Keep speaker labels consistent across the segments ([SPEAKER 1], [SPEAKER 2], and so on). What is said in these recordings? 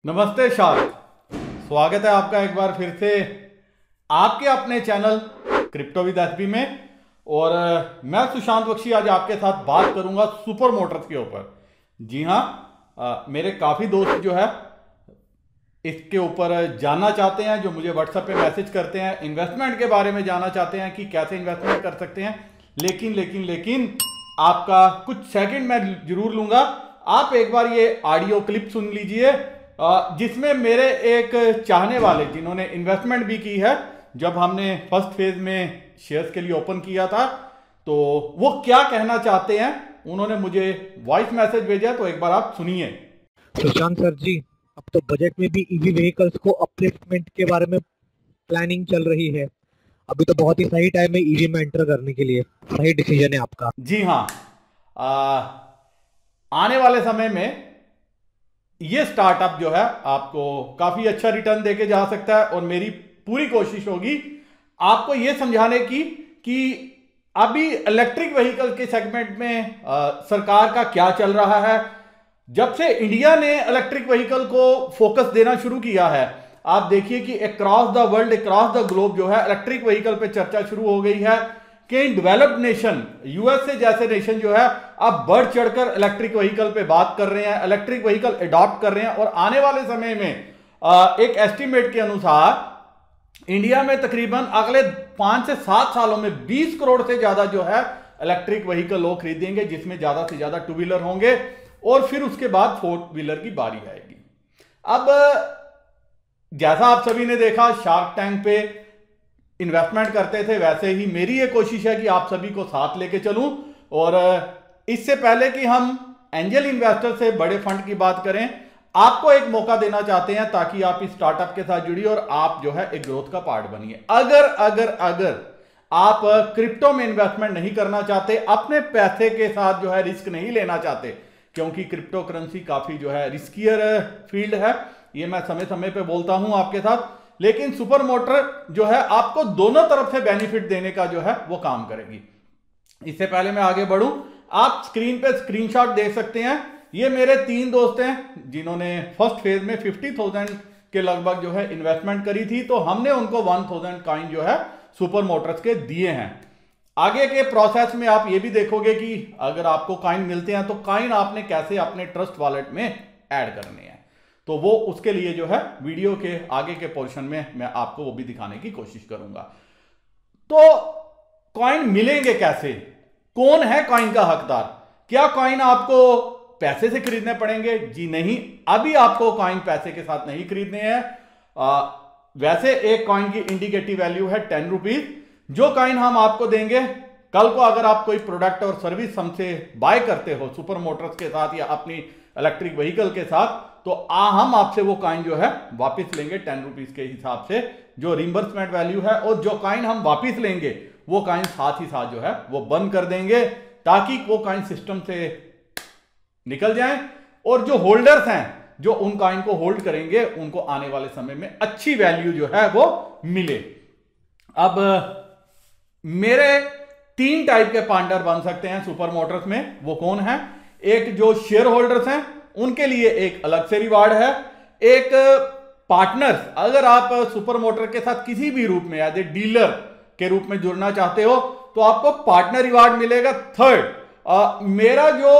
[SPEAKER 1] नमस्ते शार्क, स्वागत है आपका एक बार फिर से आपके अपने चैनल क्रिप्टो विद एचपी में। और मैं सुशांत बख्शी आज आपके साथ बात करूंगा सुपर मोटर्स के ऊपर। जी हाँ, मेरे काफ़ी दोस्त जो है इसके ऊपर जानना चाहते हैं, जो मुझे व्हाट्सएप पे मैसेज करते हैं, इन्वेस्टमेंट के बारे में जानना चाहते हैं कि कैसे इन्वेस्टमेंट कर सकते हैं। लेकिन आपका कुछ सेकंड मैं जरूर लूंगा। आप एक बार ये ऑडियो क्लिप सुन लीजिए जिसमें मेरे एक चाहने वाले, जिन्होंने इन्वेस्टमेंट भी की है, जब हमने फर्स्ट फेज में शेयर्स के लिए ओपन किया था, तो वो क्या कहना चाहते हैं। उन्होंने मुझे वॉइस मैसेज भेजा, तो एक बार आप सुनिए।
[SPEAKER 2] सुशांत सर जी, अब तो बजट में भी ईवी व्हीकल्स को अपलिफ्टमेंट के बारे में प्लानिंग चल रही है। अभी तो बहुत ही सही टाइम है ईवी में एंटर करने के लिए। सही डिसीजन है आपका।
[SPEAKER 1] जी हाँ, आने वाले समय में ये स्टार्टअप जो है आपको काफी अच्छा रिटर्न देके जा सकता है। और मेरी पूरी कोशिश होगी आपको ये समझाने की कि अभी इलेक्ट्रिक व्हीकल के सेगमेंट में सरकार का क्या चल रहा है। जब से इंडिया ने इलेक्ट्रिक व्हीकल को फोकस देना शुरू किया है, आप देखिए कि across the world, across the globe जो है इलेक्ट्रिक व्हीकल पे चर्चा शुरू हो गई है। कि डेवलप्ड नेशन, यूएसए जैसे नेशन जो है अब बढ़ चढ़कर इलेक्ट्रिक व्हीकल पे बात कर रहे हैं, इलेक्ट्रिक व्हीकल अडॉप्ट कर रहे हैं। और आने वाले समय में एक एस्टिमेट के अनुसार इंडिया में तकरीबन अगले 5 से 7 सालों में 20 करोड़ से ज्यादा जो है इलेक्ट्रिक व्हीकल लोग खरीदेंगे, जिसमें ज्यादा से ज्यादा टू व्हीलर होंगे और फिर उसके बाद फोर व्हीलर की बारी आएगी। अब जैसा आप सभी ने देखा शार्क टैंक पे इन्वेस्टमेंट करते थे, वैसे ही मेरी ये कोशिश है कि आप सभी को साथ लेके चलूं। और इससे पहले कि हम एंजल इन्वेस्टर से बड़े फंड की बात करें, आपको एक मौका देना चाहते हैं ताकि आप इस स्टार्टअप के साथ जुड़िए और आप जो है एक ग्रोथ का पार्ट बनिए। अगर आप क्रिप्टो में इन्वेस्टमेंट नहीं करना चाहते, अपने पैसे के साथ जो है रिस्क नहीं लेना चाहते, क्योंकि क्रिप्टो करेंसी काफी जो है रिस्कियर फील्ड है, ये मैं समय समय पे बोलता हूं आपके साथ। लेकिन सुपर मोटर जो है आपको दोनों तरफ से बेनिफिट देने का जो है वो काम करेगी। इससे पहले मैं आगे बढ़ूं, आप स्क्रीन पे स्क्रीनशॉट देख सकते हैं। ये मेरे 3 दोस्त हैं जिन्होंने फर्स्ट फेज में 50,000 के लगभग जो है इन्वेस्टमेंट करी थी, तो हमने उनको 1000 कॉइन जो है सुपर मोटर्स के दिए हैं। आगे के प्रोसेस में आप ये भी देखोगे कि अगर आपको कॉइन मिलते हैं तो कॉइन आपने कैसे अपने ट्रस्ट वॉलेट में ऐड करने हैं, तो वो उसके लिए जो है वीडियो के आगे के पोर्शन में मैं आपको वो भी दिखाने की कोशिश करूंगा। तो कॉइन मिलेंगे कैसे, कौन है कॉइन का हकदार? क्या कॉइन आपको पैसे से खरीदने पड़ेंगे? जी नहीं, अभी आपको कॉइन पैसे के साथ नहीं खरीदने हैं। वैसे एक कॉइन की इंडिकेटिव वैल्यू है 10 रुपीज। जो कॉइन हम आपको देंगे, कल को अगर आप कोई प्रोडक्ट और सर्विस हमसे बाय करते हो सुपर मोटर्स के साथ या अपनी इलेक्ट्रिक व्हीकल के साथ, तो हम आपसे वो कॉइन जो है वापस लेंगे 10 रुपीज के हिसाब से, जो रिम्बर्समेंट वैल्यू है। और जो कॉइन हम वापस लेंगे वो कॉइन साथ ही साथ जो है वो बंद कर देंगे, ताकि वो कॉइन सिस्टम से निकल जाए। और जो होल्डर्स हैं, जो उन कॉइन को होल्ड करेंगे, उनको आने वाले समय में अच्छी वैल्यू जो है वो मिले। अब मेरे 3 टाइप के पार्टनर बन सकते हैं सुपर मोटर्स में। वो कौन है? एक जो शेयर होल्डर्स हैं, उनके लिए एक अलग से रिवार्ड है। एक पार्टनर्स, अगर आप सुपर मोटर के साथ किसी भी रूप में एज ए डीलर के रूप में जुड़ना चाहते हो, तो आपको पार्टनर रिवार्ड मिलेगा। थर्ड, मेरा जो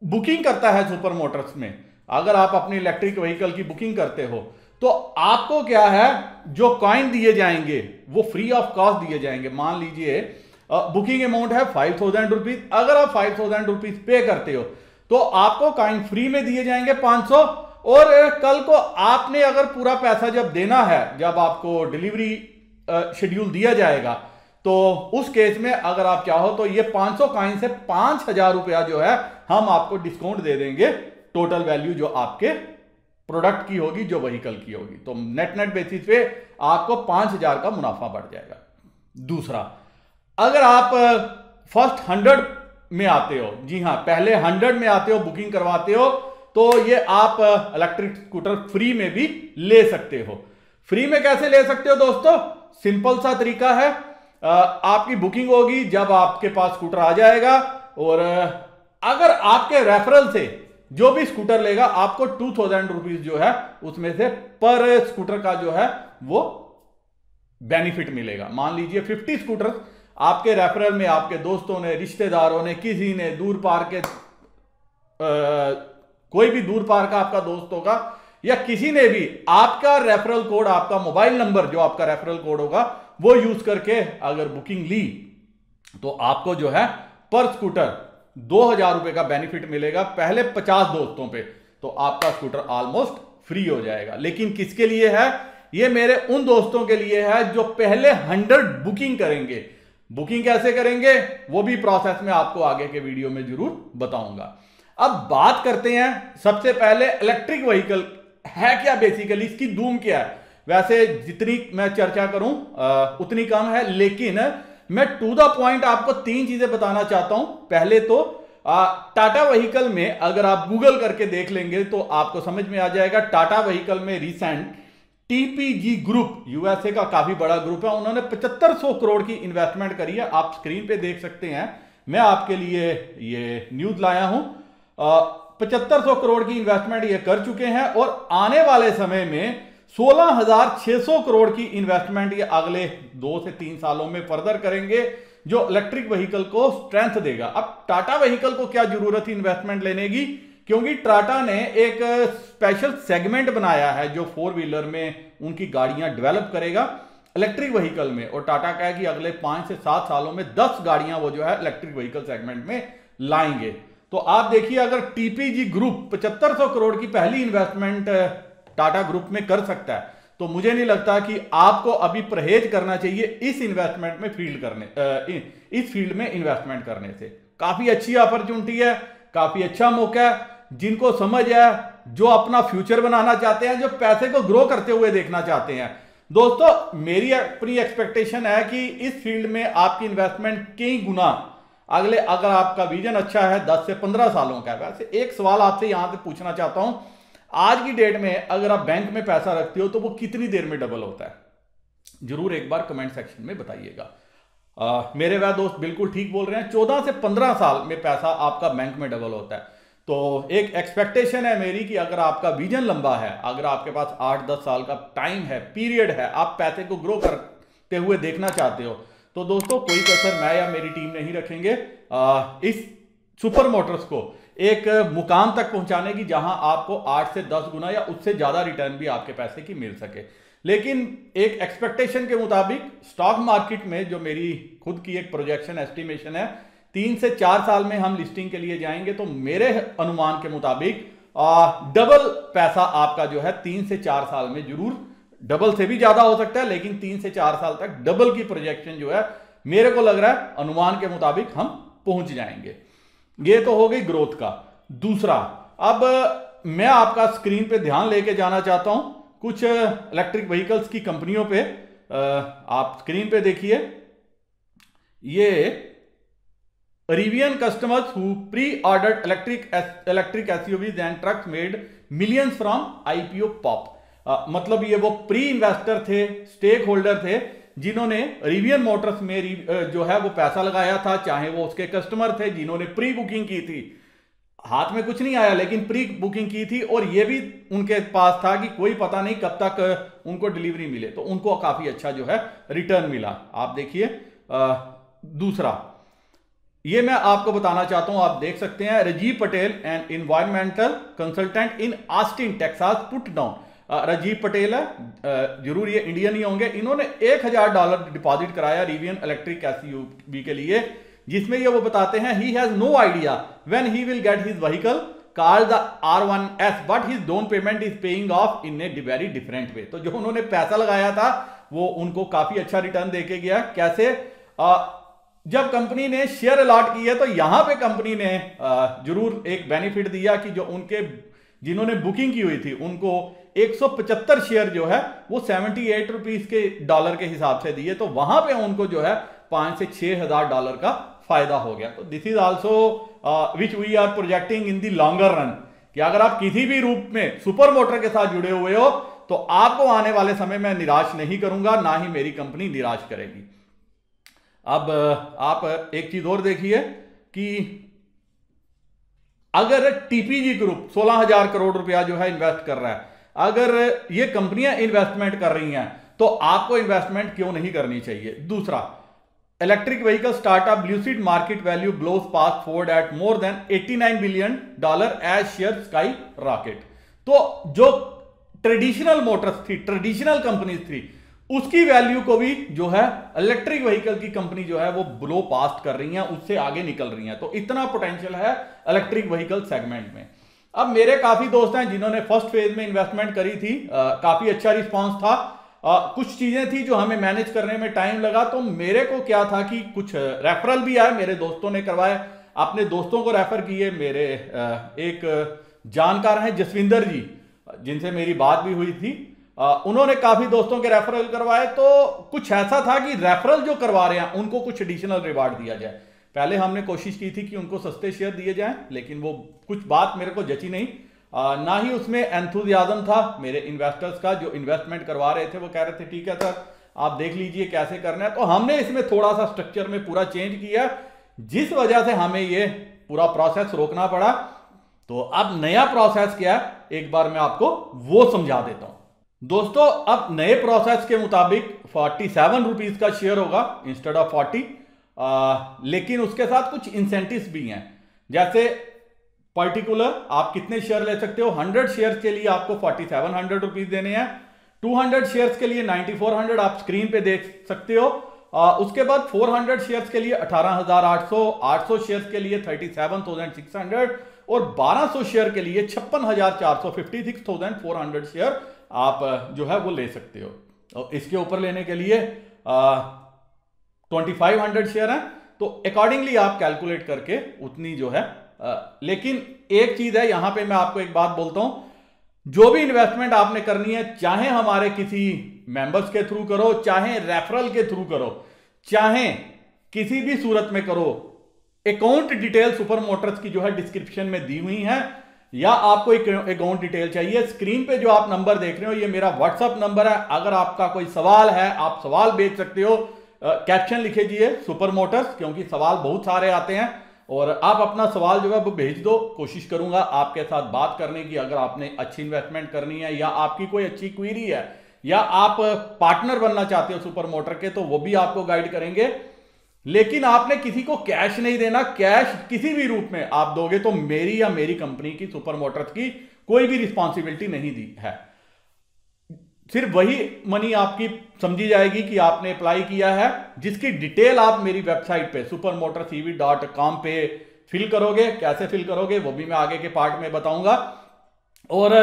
[SPEAKER 1] बुकिंग करता है सुपर मोटर्स में, अगर आप अपनी इलेक्ट्रिक व्हीकल की बुकिंग करते हो, तो आपको क्या है, जो कॉइन दिए जाएंगे वो फ्री ऑफ कॉस्ट दिए जाएंगे। मान लीजिए बुकिंग अमाउंट है 5,000 रुपीज, अगर आप 5,000 रुपीज पे करते हो तो आपको कॉइन फ्री में दिए जाएंगे 500। और कल को आपने अगर पूरा पैसा जब देना है, जब आपको डिलीवरी शेड्यूल दिया जाएगा, तो उस केस में अगर आप चाहो तो ये 500 कॉइन से 5,000 रुपया जो है हम आपको डिस्काउंट दे देंगे, टोटल वैल्यू जो आपके प्रोडक्ट की होगी, जो व्हीकल की होगी। तो नेट बेसिस पे आपको 5,000 का मुनाफा बढ़ जाएगा। दूसरा, अगर आप फर्स्ट 100 में आते हो, जी हां, पहले 100 में आते हो, बुकिंग करवाते हो, तो ये आप इलेक्ट्रिक स्कूटर फ्री में भी ले सकते हो। फ्री में कैसे ले सकते हो दोस्तों? सिंपल सा तरीका है, आपकी बुकिंग होगी जब आपके पास स्कूटर आ जाएगा, और अगर आपके रेफरल से जो भी स्कूटर लेगा आपको 2000 रुपीज जो है उसमें से पर स्कूटर का जो है वो बेनिफिट मिलेगा। मान लीजिए 50 स्कूटर आपके रेफरल में आपके दोस्तों ने, रिश्तेदारों ने, किसी ने दूर पार के कोई भी दूर पार का आपका दोस्त होगा या किसी ने भी आपका रेफरल कोड, आपका मोबाइल नंबर जो आपका रेफरल कोड होगा वो यूज करके अगर बुकिंग ली तो आपको जो है पर स्कूटर 2000 रुपए का बेनिफिट मिलेगा पहले 50 दोस्तों पे, तो आपका स्कूटर ऑलमोस्ट फ्री हो जाएगा। लेकिन किसके लिए है ये? मेरे उन दोस्तों के लिए है जो पहले 100 बुकिंग करेंगे। बुकिंग कैसे करेंगे वो भी प्रोसेस में आपको आगे के वीडियो में जरूर बताऊंगा। अब बात करते हैं सबसे पहले इलेक्ट्रिक व्हीकल है क्या, बेसिकली इसकी धूम क्या है। वैसे जितनी मैं चर्चा करूं उतनी कम है, लेकिन मैं टू द पॉइंट आपको 3 चीजें बताना चाहता हूं। पहले तो टाटा व्हीकल में अगर आप गूगल करके देख लेंगे तो आपको समझ में आ जाएगा। टाटा व्हीकल में रिसेंट टीपीजी ग्रुप, यूएसए का काफी बड़ा ग्रुप है, उन्होंने 7500 करोड़ की इन्वेस्टमेंट करी है। आप स्क्रीन पे देख सकते हैं, मैं आपके लिए ये न्यूज लाया हूं। 7500 करोड़ की इन्वेस्टमेंट ये कर चुके हैं और आने वाले समय में 16,600 करोड़ की इन्वेस्टमेंट ये अगले 2 से 3 सालों में फर्दर करेंगे, जो इलेक्ट्रिक व्हीकल को स्ट्रेंथ देगा। अब टाटा व्हीकल को क्या जरूरत है इन्वेस्टमेंट लेने की, क्योंकि टाटा ने एक स्पेशल सेगमेंट बनाया है जो 4 व्हीलर में उनकी गाड़ियां डेवलप करेगा इलेक्ट्रिक व्हीकल में। और टाटा का है कि अगले 5 से 7 सालों में 10 गाड़ियां वो जो है इलेक्ट्रिक व्हीकल सेगमेंट में लाएंगे। तो आप देखिए, अगर टीपीजी ग्रुप 7500 करोड़ की पहली इन्वेस्टमेंट टाटा ग्रुप में कर सकता है, तो मुझे नहीं लगता कि आपको अभी परहेज करना चाहिए इस इन्वेस्टमेंट में इस फील्ड में इन्वेस्टमेंट करने से। काफी अच्छी अपॉर्चुनिटी है, काफी अच्छा मौका है। जिनको समझ है, जो अपना फ्यूचर बनाना चाहते हैं, जो पैसे को ग्रो करते हुए देखना चाहते हैं, दोस्तों मेरी अपनी एक्सपेक्टेशन है कि इस फील्ड में आपकी इन्वेस्टमेंट कई गुना अगले, अगर आपका विजन अच्छा है 10 से 15 सालों का है। वैसे एक सवाल आपसे यहां से पूछना चाहता हूं, आज की डेट में अगर आप बैंक में पैसा रखते हो तो वो कितनी देर में डबल होता है? जरूर एक बार कमेंट सेक्शन में बताइएगा। मेरे वह दोस्त बिल्कुल ठीक बोल रहे हैं, 14 से 15 साल में पैसा आपका बैंक में डबल होता है। तो एक एक्सपेक्टेशन है मेरी कि अगर आपका विजन लंबा है, अगर आपके पास 8-10 साल का टाइम है, पीरियड है, आप पैसे को ग्रो करते हुए देखना चाहते हो, तो दोस्तों कोई कसर मैं या मेरी टीम नहीं रखेंगे इस सुपर मोटर्स को एक मुकाम तक पहुंचाने की, जहां आपको 8 से 10 गुना या उससे ज्यादा रिटर्न भी आपके पैसे की मिल सके। लेकिन एक एक्सपेक्टेशन के मुताबिक स्टॉक मार्केट में जो मेरी खुद की एक प्रोजेक्शन एस्टिमेशन है, 3 से 4 साल में हम लिस्टिंग के लिए जाएंगे। तो मेरे अनुमान के मुताबिक डबल पैसा आपका जो है 3 से 4 साल में, जरूर डबल से भी ज्यादा हो सकता है, लेकिन 3 से 4 साल तक डबल की प्रोजेक्शन जो है मेरे को लग रहा है अनुमान के मुताबिक हम पहुंच जाएंगे। ये तो हो गई ग्रोथ का। दूसरा, अब मैं आपका स्क्रीन पे ध्यान लेके जाना चाहता हूं कुछ इलेक्ट्रिक व्हीकल्स की कंपनियों पे। आप स्क्रीन पे देखिए, ये Rivian customers who pre-ordered electric SUVs and trucks made millions from IPO pop। मतलब ये वो प्री इन्वेस्टर थे, स्टेक होल्डर थे, जिन्होंने रिवियन मोटर्स में जो है वो पैसा लगाया था, चाहे वो उसके कस्टमर थे जिन्होंने प्री बुकिंग की थी। हाथ में कुछ नहीं आया, लेकिन प्री बुकिंग की थी, और ये भी उनके पास था कि कोई पता नहीं कब तक उनको डिलीवरी मिले, तो उनको काफी अच्छा जो है रिटर्न मिला। आप देखिए, दूसरा ये मैं आपको बताना चाहता हूं, आप देख सकते हैं, Rajiv Patel and environmental consultant in Austin Texas put down. Rajiv Patel है, जरूर ये इंडियन ही होंगे, इन्होंने $1000 डिपॉजिट कराया रिवियन इलेक्ट्रिक एसयूवी के लिए, जिसमें ये वो बताते हैं he has no idea when he will get his vehicle called the R1S but his down payment is paying off in a very different way. तो जो उन्होंने पैसा लगाया था वो उनको काफी अच्छा रिटर्न देके गया। कैसे? जब कंपनी ने शेयर अलॉट की है, तो यहां पे कंपनी ने जरूर एक बेनिफिट दिया कि जो उनके जिन्होंने बुकिंग की हुई थी उनको 175 शेयर जो है वो 78 रुपीज के डॉलर के हिसाब से दिए, तो वहां पे उनको जो है $5,000 से $6,000 का फायदा हो गया। तो this is also which we are projecting in the longer run, कि अगर आप किसी भी रूप में सुपर मोटर के साथ जुड़े हुए हो तो आपको आने वाले समय में निराश नहीं करूंगा, ना ही मेरी कंपनी निराश करेगी। अब आप एक चीज और देखिए कि अगर टीपीजी ग्रुप 16,000 करोड़ रुपया जो है इन्वेस्ट कर रहा है, अगर ये कंपनियां इन्वेस्टमेंट कर रही हैं, तो आपको इन्वेस्टमेंट क्यों नहीं करनी चाहिए। दूसरा, electric vehicle startup Lucid market value gloss past Ford at more than $89 billion as share skyrocket. तो जो ट्रेडिशनल मोटर्स थी, ट्रेडिशनल कंपनीज थी, उसकी वैल्यू को भी जो है इलेक्ट्रिक व्हीकल की कंपनी जो है वो ब्लो पास्ट कर रही हैं, उससे आगे निकल रही हैं। तो इतना पोटेंशियल है इलेक्ट्रिक व्हीकल सेगमेंट में। अब मेरे काफी दोस्त हैं जिन्होंने फर्स्ट फेज में इन्वेस्टमेंट करी थी, काफी अच्छा रिस्पांस था। कुछ चीजें थी जो हमें मैनेज करने में टाइम लगा, तो मेरे को क्या था कि कुछ रेफरल भी आए, मेरे दोस्तों ने करवाए, अपने दोस्तों को रेफर किए। मेरे एक जानकार हैं जसविंदर जी, जिनसे मेरी बात भी हुई थी, उन्होंने काफी दोस्तों के रेफरल करवाए। तो कुछ ऐसा था कि रेफरल जो करवा रहे हैं उनको कुछ एडिशनल रिवार्ड दिया जाए। पहले हमने कोशिश की थी कि उनको सस्ते शेयर दिए जाएं, लेकिन वो कुछ बात मेरे को जची नहीं, ना ही उसमें एंथुजियाज्म था मेरे इन्वेस्टर्स का। जो इन्वेस्टमेंट करवा रहे थे वो कह रहे थे ठीक है सर आप देख लीजिए कैसे करना है। तो हमने इसमें थोड़ा सा स्ट्रक्चर में पूरा चेंज किया, जिस वजह से हमें ये पूरा प्रोसेस रोकना पड़ा। तो अब नया प्रोसेस क्या है, एक बार मैं आपको वो समझा देता हूं। दोस्तों, अब नए प्रोसेस के मुताबिक 47 रुपीज का शेयर होगा इंस्टेड ऑफ 40, लेकिन उसके साथ कुछ इंसेंटिव्स भी हैं। जैसे पर्टिकुलर आप कितने शेयर ले सकते हो, 100 शेयर के लिए आपको 4700 रुपीज देने हैं, 200 शेयर्स के लिए 9400 आप स्क्रीन पे देख सकते हो। उसके बाद 400 शेयर्स के लिए 18,800, 800 शेयर्स के लिए 37,600 और 1200 शेयर के लिए 56,400, 56,400 शेयर आप जो है वो ले सकते हो। और इसके ऊपर लेने के लिए 2500 शेयर है, तो अकॉर्डिंगली आप कैलकुलेट करके उतनी जो है। लेकिन एक चीज है यहां पे मैं आपको एक बात बोलता हूं, जो भी इन्वेस्टमेंट आपने करनी है, चाहे हमारे किसी मेंबर्स के थ्रू करो, चाहे रेफरल के थ्रू करो, चाहे किसी भी सूरत में करो, अकाउंट डिटेल सुपर मोटर्स की जो है डिस्क्रिप्शन में दी हुई है। या आपको एक अकाउंट डिटेल चाहिए, स्क्रीन पे जो आप नंबर देख रहे हो ये मेरा व्हाट्सअप नंबर है। अगर आपका कोई सवाल है आप सवाल भेज सकते हो, कैप्शन लिखिए सुपर मोटर्स, क्योंकि सवाल बहुत सारे आते हैं और आप अपना सवाल जो है वो भेज दो। कोशिश करूंगा आपके साथ बात करने की, अगर आपने अच्छी इन्वेस्टमेंट करनी है या आपकी कोई अच्छी क्वेरी है या आप पार्टनर बनना चाहते हो सुपर मोटर के, तो वो भी आपको गाइड करेंगे। लेकिन आपने किसी को कैश नहीं देना, कैश किसी भी रूप में आप दोगे तो मेरी या मेरी कंपनी की सुपर मोटर्स की कोई भी रिस्पॉन्सिबिलिटी नहीं दी है। सिर्फ वही मनी आपकी समझी जाएगी कि आपने अप्लाई किया है, जिसकी डिटेल आप मेरी वेबसाइट पे supermotorcv.com पे फिल करोगे। कैसे फिल करोगे वो भी मैं आगे के पार्ट में बताऊंगा। और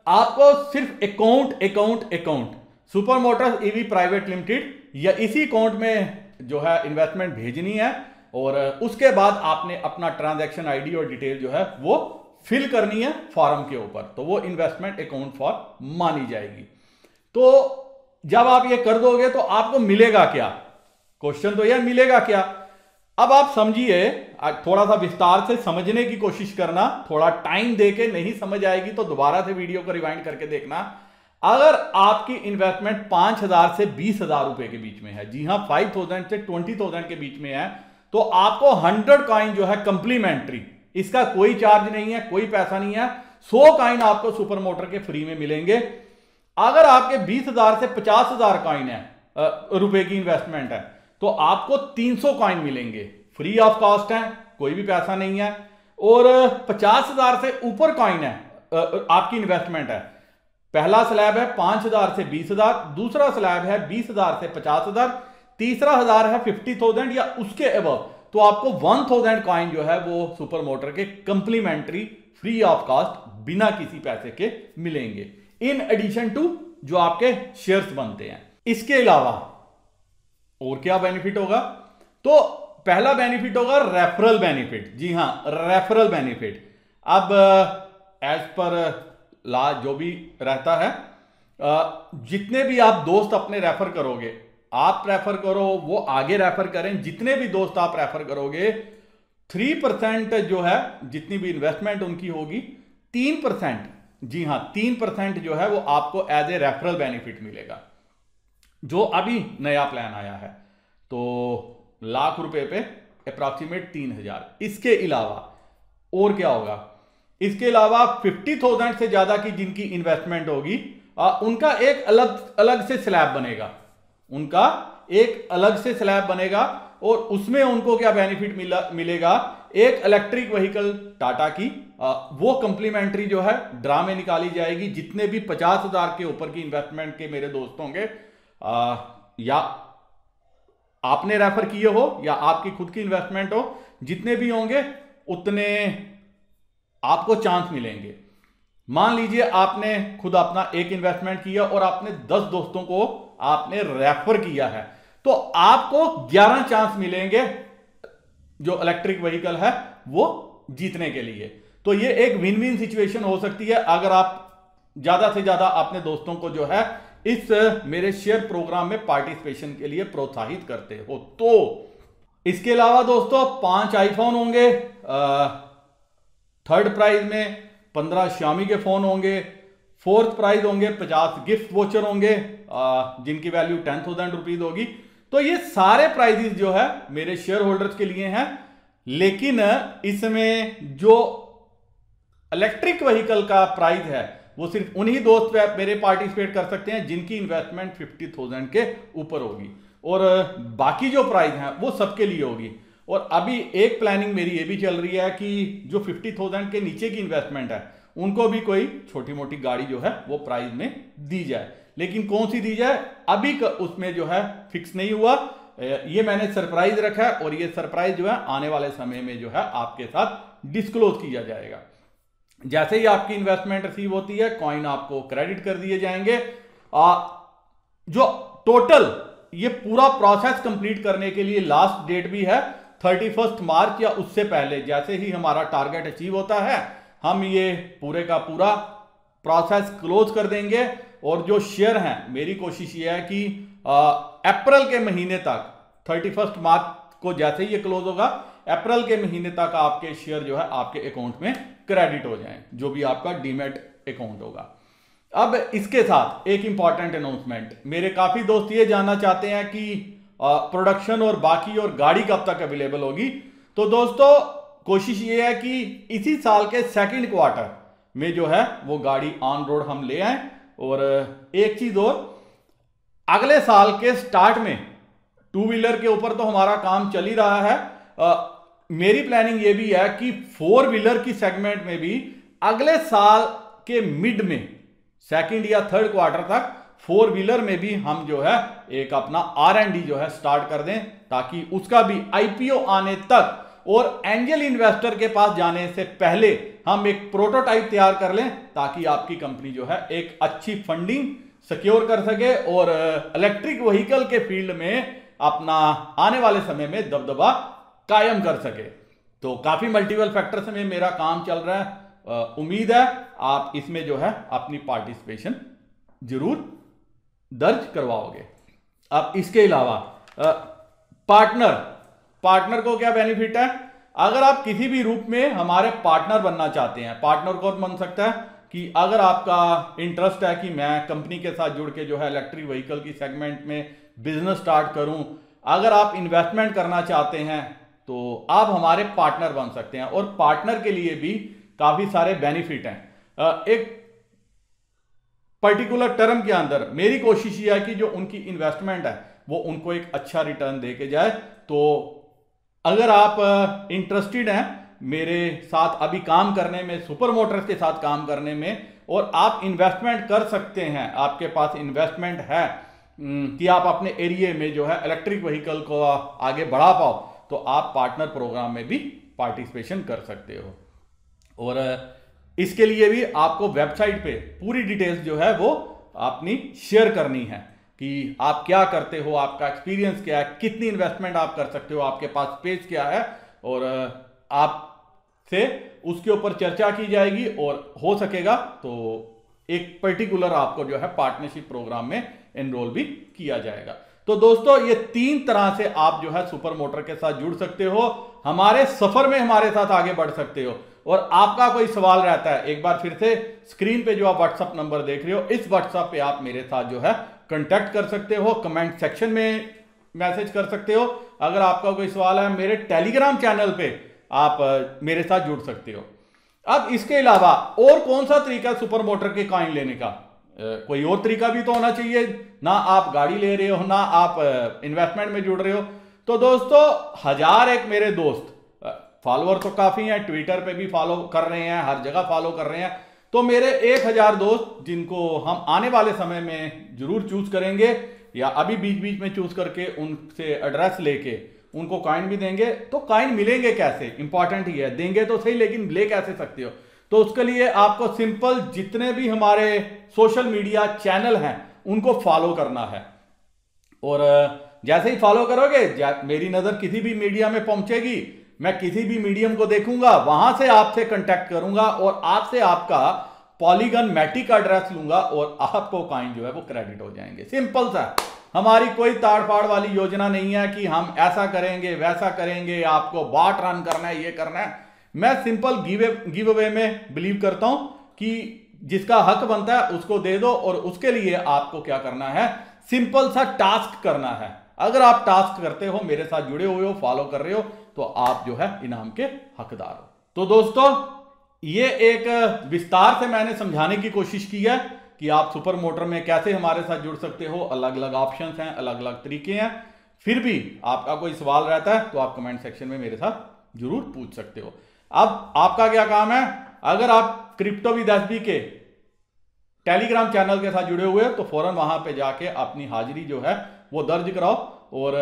[SPEAKER 1] आपको सिर्फ account super Motors EV private limited या इसी अकाउंट में जो है इन्वेस्टमेंट भेजनी है, और उसके बाद आपने अपना ट्रांजैक्शन आईडी और डिटेल जो है वो फिल करनी है फॉर्म के ऊपर, तो वो इन्वेस्टमेंट अकाउंट फॉर मानी जाएगी। तो जब आप ये कर दोगे तो आपको मिलेगा क्या, क्वेश्चन तो यह मिलेगा क्या। अब आप समझिए, थोड़ा सा विस्तार से समझने की कोशिश करना, थोड़ा टाइम देके नहीं समझ आएगी तो दोबारा से वीडियो को रिवाइंड करके देखना। अगर आपकी इन्वेस्टमेंट 5,000 से 20,000 रुपए के बीच में है, जी हां 5,000 से 20,000 के बीच में है, तो आपको 100 कॉइन जो है कंप्लीमेंट्री, इसका कोई चार्ज नहीं है, कोई पैसा नहीं है, 100 कॉइन आपको सुपर मोटर के फ्री में मिलेंगे। अगर आपके 20,000 से 50,000 कॉइन है रुपए की इन्वेस्टमेंट है, तो आपको 300 कॉइन मिलेंगे, फ्री ऑफ कॉस्ट है, कोई भी पैसा नहीं है। और 50,000 से ऊपर कॉइन है आपकी इन्वेस्टमेंट है, पहला स्लैब है 5,000 से 20,000, दूसरा स्लैब है 20,000 से 50,000, तीसरा 1,000 है 50,000 या उसके अबव, तो आपको 1,000 कॉइन जो है वो सुपर मोटर के कंप्लीमेंट्री फ्री ऑफ कॉस्ट बिना किसी पैसे के मिलेंगे, इन एडिशन टू जो आपके शेयर्स बनते हैं। इसके अलावा और क्या बेनिफिट होगा, तो पहला बेनिफिट होगा रेफरल बेनिफिट। जी हां, रेफरल बेनिफिट। अब एज पर ला जो भी रहता है, जितने भी आप दोस्त अपने रेफर करोगे, आप रेफर करो वो आगे रेफर करें, जितने भी दोस्त आप रेफर करोगे 3% जो है जितनी भी इन्वेस्टमेंट उनकी होगी 3%, जी हां 3% जो है वो आपको एज ए रेफरल बेनिफिट मिलेगा, जो अभी नया प्लान आया है। तो ₹1,00,000 पे अप्रॉक्सीमेट 3,000। इसके अलावा और क्या होगा, इसके अलावा 50,000 से ज्यादा की जिनकी इन्वेस्टमेंट होगी उनका एक अलग अलग से स्लैब बनेगा, उनका एक अलग से स्लैब बनेगा और उसमें उनको क्या बेनिफिट मिलेगा, एक इलेक्ट्रिक व्हीकल टाटा की वो कंप्लीमेंट्री जो है ड्रा में निकाली जाएगी। जितने भी 50,000 के ऊपर की इन्वेस्टमेंट के मेरे दोस्त होंगे, या आपने रेफर किए हो या आपकी खुद की इन्वेस्टमेंट हो, जितने भी होंगे उतने आपको चांस मिलेंगे। मान लीजिए आपने खुद अपना एक इन्वेस्टमेंट किया और आपने 10 दोस्तों को आपने रेफर किया है, तो आपको 11 चांस मिलेंगे जो इलेक्ट्रिक व्हीकल है वो जीतने के लिए। तो ये एक विन विन सिचुएशन हो सकती है अगर आप ज्यादा से ज्यादा अपने दोस्तों को जो है इस मेरे शेयर प्रोग्राम में पार्टिसिपेशन के लिए प्रोत्साहित करते हो। तो इसके अलावा दोस्तों 5 आईफोन होंगे, थर्ड प्राइज में 15 शामी के फोन होंगे, फोर्थ प्राइज होंगे 50 गिफ्ट वोचर होंगे जिनकी वैल्यू 10,000 रुपीज होगी। तो ये सारे प्राइजेस जो है मेरे शेयर होल्डर्स के लिए हैं, लेकिन इसमें जो इलेक्ट्रिक व्हीकल का प्राइस है वो सिर्फ उन्हीं दोस्त मेरे पार्टिसिपेट कर सकते हैं जिनकी इन्वेस्टमेंट 50,000 के ऊपर होगी, और बाकी जो प्राइस है वो सबके लिए होगी। और अभी एक प्लानिंग मेरी ये भी चल रही है कि जो 50,000 के नीचे की इन्वेस्टमेंट है उनको भी कोई छोटी मोटी गाड़ी जो है वो प्राइस में दी जाए, लेकिन कौन सी दी जाए अभी उसमें जो है फिक्स नहीं हुआ। ये मैंने सरप्राइज रखा है और ये सरप्राइज जो है आने वाले समय में जो है आपके साथ डिस्क्लोज किया जाएगा। जैसे ही आपकी इन्वेस्टमेंट रिसीव होती है कॉइन आपको क्रेडिट कर दिए जाएंगे। जो टोटल ये पूरा प्रोसेस कंप्लीट करने के लिए लास्ट डेट भी है 31 मार्च या उससे पहले। जैसे ही हमारा टारगेट अचीव होता है हम ये पूरे का पूरा प्रोसेस क्लोज कर देंगे, और जो शेयर हैं मेरी कोशिश ये है कि अप्रैल के महीने तक 31 मार्च को जैसे ही ये क्लोज होगा अप्रैल के महीने तक आपके शेयर जो है आपके अकाउंट में क्रेडिट हो जाएं, जो भी आपका डीमैट अकाउंट होगा। अब इसके साथ एक इंपॉर्टेंट अनाउंसमेंट, मेरे काफी दोस्त ये जानना चाहते हैं कि प्रोडक्शन और बाकी और गाड़ी कब तक अवेलेबल होगी। तो दोस्तों कोशिश ये है कि इसी साल के सेकंड क्वार्टर में जो है वो गाड़ी ऑन रोड हम ले आए। और एक चीज और, अगले साल के स्टार्ट में 2 व्हीलर के ऊपर तो हमारा काम चल ही रहा है, मेरी प्लानिंग ये भी है कि 4 व्हीलर की सेगमेंट में भी अगले साल के मिड में सेकंड या थर्ड क्वार्टर तक 4 व्हीलर में भी हम जो है एक अपना R&D जो है स्टार्ट कर दें, ताकि उसका भी IPO आने तक और एंजल इन्वेस्टर के पास जाने से पहले हम एक प्रोटोटाइप तैयार कर लें, ताकि आपकी कंपनी जो है एक अच्छी फंडिंग सिक्योर कर सके और इलेक्ट्रिक व्हीकल के फील्ड में अपना आने वाले समय में दबदबा कायम कर सके। तो काफी मल्टीपल फैक्टर्स में मेरा काम चल रहा है, उम्मीद है आप इसमें जो है अपनी पार्टिसिपेशन जरूर दर्ज करवाओगे। अब इसके अलावा पार्टनर को क्या बेनिफिट है, अगर आप किसी भी रूप में हमारे पार्टनर बनना चाहते हैं, पार्टनर कौन बन सकता है कि अगर आपका इंटरेस्ट है कि मैं कंपनी के साथ जुड़ के जो है इलेक्ट्रिक व्हीकल की सेगमेंट में बिजनेस स्टार्ट करूं, अगर आप इन्वेस्टमेंट करना चाहते हैं तो आप हमारे पार्टनर बन सकते हैं। और पार्टनर के लिए भी काफी सारे बेनिफिट हैं। एक पर्टिकुलर टर्म के अंदर मेरी कोशिश यह है कि जो उनकी इन्वेस्टमेंट है वो उनको एक अच्छा रिटर्न दे के जाए। तो अगर आप इंटरेस्टेड हैं मेरे साथ अभी काम करने में, सुपर मोटर्स के साथ काम करने में, और आप इन्वेस्टमेंट कर सकते हैं, आपके पास इन्वेस्टमेंट है कि आप अपने एरिया में जो है इलेक्ट्रिक व्हीकल को आगे बढ़ा पाओ, तो आप पार्टनर प्रोग्राम में भी पार्टिसिपेशन कर सकते हो। और इसके लिए भी आपको वेबसाइट पे पूरी डिटेल्स जो है वो अपनी शेयर करनी है कि आप क्या करते हो, आपका एक्सपीरियंस क्या है, कितनी इन्वेस्टमेंट आप कर सकते हो, आपके पास स्पेस क्या है, और आपसे उसके ऊपर चर्चा की जाएगी और हो सकेगा तो एक पर्टिकुलर आपको जो है पार्टनरशिप प्रोग्राम में एनरोल भी किया जाएगा। तो दोस्तों ये 3 तरह से आप जो है सुपर मोटर के साथ जुड़ सकते हो, हमारे सफर में हमारे साथ आगे बढ़ सकते हो। और आपका कोई सवाल रहता है, एक बार फिर से स्क्रीन पे जो आप व्हाट्सएप नंबर देख रहे हो, इस व्हाट्सएप पे आप मेरे साथ जो है कांटेक्ट कर सकते हो, कमेंट सेक्शन में मैसेज कर सकते हो। अगर आपका कोई सवाल है मेरे टेलीग्राम चैनल पे आप मेरे साथ जुड़ सकते हो। अब इसके अलावा और कौन सा तरीका सुपर मोटर के कॉइन लेने का? कोई और तरीका भी तो होना चाहिए ना। आप गाड़ी ले रहे हो ना आप इन्वेस्टमेंट में जुड़ रहे हो। तो दोस्तों 1001 मेरे दोस्त, फॉलोअर तो काफी हैं, ट्विटर पे भी फॉलो कर रहे हैं, हर जगह फॉलो कर रहे हैं। तो मेरे 1000 दोस्त जिनको हम आने वाले समय में जरूर चूज करेंगे या अभी बीच बीच में चूज करके उनसे एड्रेस लेके उनको कॉइन भी देंगे। तो कॉइन मिलेंगे कैसे, इंपॉर्टेंट ही है। देंगे तो सही, लेकिन ले कैसे सकते हो? तो उसके लिए आपको सिंपल जितने भी हमारे सोशल मीडिया चैनल हैं उनको फॉलो करना है। और जैसे ही फॉलो करोगे, मेरी नजर किसी भी मीडिया में पहुंचेगी, मैं किसी भी मीडियम को देखूंगा, वहां से आपसे कांटेक्ट करूंगा और आपसे आपका पॉलीगन मैटिक एड्रेस लूंगा और आपको कॉइन जो है वो क्रेडिट हो जाएंगे। सिंपल सा, हमारी कोई ताड़ फाड़ वाली योजना नहीं है कि हम ऐसा करेंगे वैसा करेंगे, आपको बॉट रन करना है, ये करना है। मैं सिंपल गिव अवे में बिलीव करता हूं कि जिसका हक बनता है उसको दे दो, और उसके लिए आपको क्या करना है, सिंपल सा टास्क करना है। अगर आप टास्क करते हो, मेरे साथ जुड़े हुए हो, फॉलो कर रहे हो, तो आप जो है इनाम के हकदार हो। तो दोस्तों ये एक विस्तार से मैंने समझाने की कोशिश की है कि आप सुपर मोटर में कैसे हमारे साथ जुड़ सकते हो। अलग अलग ऑप्शंस हैं, अलग अलग तरीके हैं। फिर भी आपका कोई सवाल रहता है तो आप कमेंट सेक्शन में मेरे साथ जरूर पूछ सकते हो। अब आपका क्या काम है, अगर आप क्रिप्टो विद एसबी के टेलीग्राम चैनल के साथ जुड़े हुए हो तो फौरन वहां पे जाके अपनी हाजिरी जो है वो दर्ज कराओ। और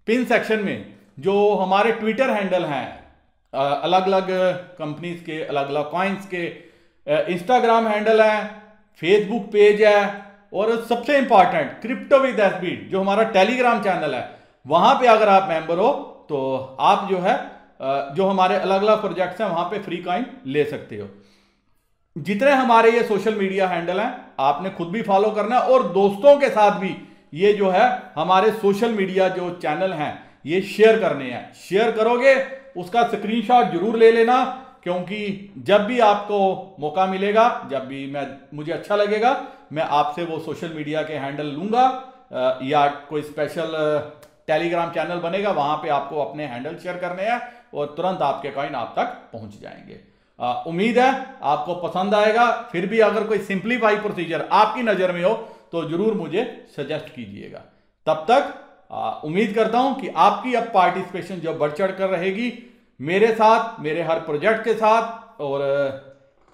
[SPEAKER 1] पिन सेक्शन में जो हमारे ट्विटर हैंडल हैं अलग अलग कंपनीज के, अलग अलग कॉइन्स के, इंस्टाग्राम हैंडल है, फेसबुक पेज है, और सबसे इंपॉर्टेंट क्रिप्टो विद एसबी जो हमारा टेलीग्राम चैनल है, वहां पे अगर आप मेंबर हो तो आप जो है जो हमारे अलग अलग प्रोजेक्ट्स हैं वहां पे फ्री कॉइन ले सकते हो। जितने हमारे ये सोशल मीडिया हैंडल हैं आपने खुद भी फॉलो करना है, और दोस्तों के साथ भी ये जो है हमारे सोशल मीडिया जो चैनल हैं ये शेयर करने हैं। शेयर करोगे उसका स्क्रीनशॉट जरूर ले लेना, क्योंकि जब भी आपको मौका मिलेगा, जब भी मुझे अच्छा लगेगा, मैं आपसे वो सोशल मीडिया के हैंडल लूंगा, या कोई स्पेशल टेलीग्राम चैनल बनेगा वहां पे आपको अपने हैंडल शेयर करने हैं और तुरंत आपके कॉइन आप तक पहुंच जाएंगे। उम्मीद है आपको पसंद आएगा। फिर भी अगर कोई सिंप्लीफाई प्रोसीजर आपकी नजर में हो तो जरूर मुझे सजेस्ट कीजिएगा। तब तक उम्मीद करता हूं कि आपकी अब पार्टिसिपेशन जो बढ़ चढ़ कर रहेगी मेरे साथ, मेरे हर प्रोजेक्ट के साथ, और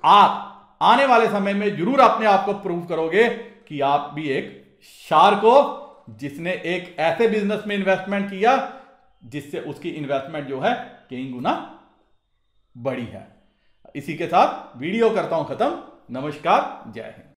[SPEAKER 1] आप आने वाले समय में जरूर अपने आप को प्रूव करोगे कि आप भी एक शार्क हो जिसने एक ऐसे बिजनेस में इन्वेस्टमेंट किया जिससे उसकी इन्वेस्टमेंट जो है कई गुना बड़ी है। इसी के साथ वीडियो करता हूं खत्म। नमस्कार, जय हिंद।